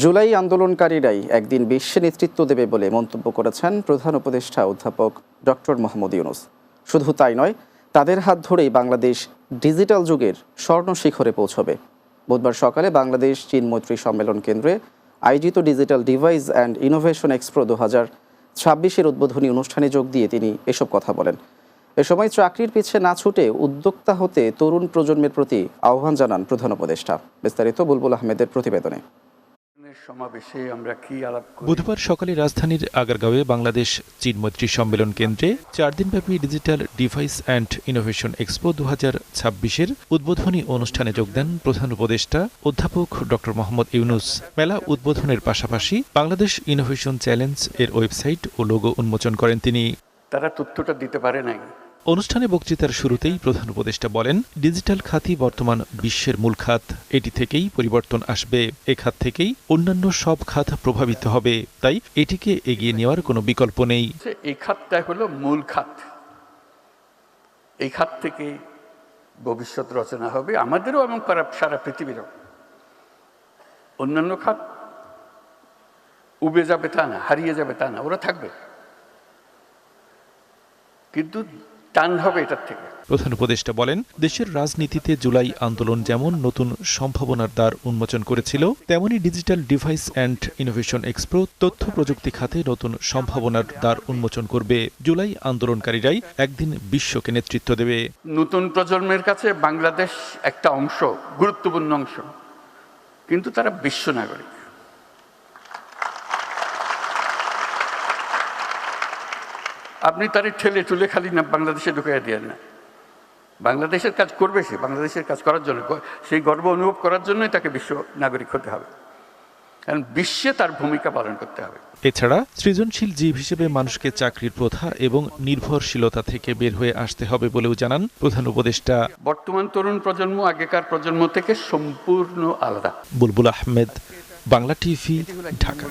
জুলাই আন্দোলনকারীরাই একদিন বিশ্বে নেতৃত্ব দেবে বলে মন্তব্য করেছেন প্রধান উপদেষ্টা অধ্যাপক ডক্টর মোহাম্মদ ইউনূস। শুধু তাই নয়, তাদের হাত ধরেই বাংলাদেশ ডিজিটাল যুগের স্বর্ণ শিখরে পৌঁছবে। বুধবার সকালে বাংলাদেশ চীন মৈত্রী সম্মেলন কেন্দ্রে আয়োজিত digital device and innovation expo 2026-এর উদ্বোধনী অনুষ্ঠানে যোগ দিয়ে তিনি এসব কথা বলেন। এ সময় চাকরির পিছে না ছুটে উদ্যোক্তা হতে তরুণ প্রজন্মের প্রতি আহ্বান জানান প্রধান উপদেষ্টা। বিস্তারিত বুলবুল আহমেদের প্রতিবেদনে। বুধবার সকালে রাজধানীর আগারগাঁওয়ে বাংলাদেশ চীন মৈত্রী সম্মেলন কেন্দ্রে 4 দিনব্যাপী digital device and innovation expo 2026-এর উদ্বোধনী অনুষ্ঠানে যোগ দেন প্রধান উপদেষ্টা অধ্যাপক ডক্টর মোহাম্মদ ইউনূস। মেলা উদ্বোধনের পাশাপাশি বাংলাদেশ ইনোভেশন চ্যালেঞ্জ এর ওয়েবসাইট ও লোগো উন্মোচন করেন তিনি। তারা তথ্যটা দিতে পারে নাই। অনুষ্ঠানে বক্তৃতার শুরুতেই প্রধান উপদেষ্টা বলেন, ডিজিটাল খাতই বর্তমান বিশ্বের মূল খাত। এটি থেকেই পরিবর্তন আসবে। এ খাত থেকেই অন্যান্য সব খাত প্রভাবিত হবে। তাই এটিকে এগিয়ে নেওয়ার কোনো বিকল্প নেই। এই খাতটা হলো মূল খাত। এই খাত থেকে ভবিষ্যৎ রচনা হবে আমাদেরও এবং সারা পৃথিবীরও। অন্যান্য খাত উবে যাবে তা না, হারিয়ে যাবে তা না, ওরা থাকবে, কিন্তু টান হবে এটার থেকে। প্রধান উপদেষ্টা বলেন, দেশের রাজনীতিতে জুলাই আন্দোলন যেমন নতুন সম্ভাবনার দ্বার উন্মোচন করেছিল, তেমনি digital device and innovation expo তথ্য প্রযুক্তি খাতে নতুন সম্ভাবনার দ্বার উন্মোচন করবে। জুলাই আন্দোলনকারীরাই একদিন বিশ্বকে নেতৃত্ব দেবে। নতুন প্রজন্মের কাছে বাংলাদেশ একটা অংশ, গুরুত্বপূর্ণ অংশ, কিন্তু তারা বিশ্ব নাগরিক। আপনি তারে ঠেলে ঠুলে খালি না বাংলাদেশে ঢুকিয়ে দিয়ে না। বাংলাদেশের কাজ করবে সে, বাংলাদেশের কাজ করার জন্য, সেই গর্ব অনুভব করার জন্যই তাকে বিশ্ব নাগরিক হতে হবে, কারণ বিশ্বে তার ভূমিকা পালন করতে হবে। এছাড়া সৃজনশীল জীব হিসেবে মানুষকে চাকরির প্রথা এবং নির্ভরশীলতা থেকে বের হয়ে আসতে হবে বলেও জানান প্রধান উপদেষ্টা। বর্তমান তরুণ প্রজন্ম আগেকার প্রজন্ম থেকে সম্পূর্ণ আলাদা। বুলবুল আহমেদ, বাংলা টিভি, ঢাকা।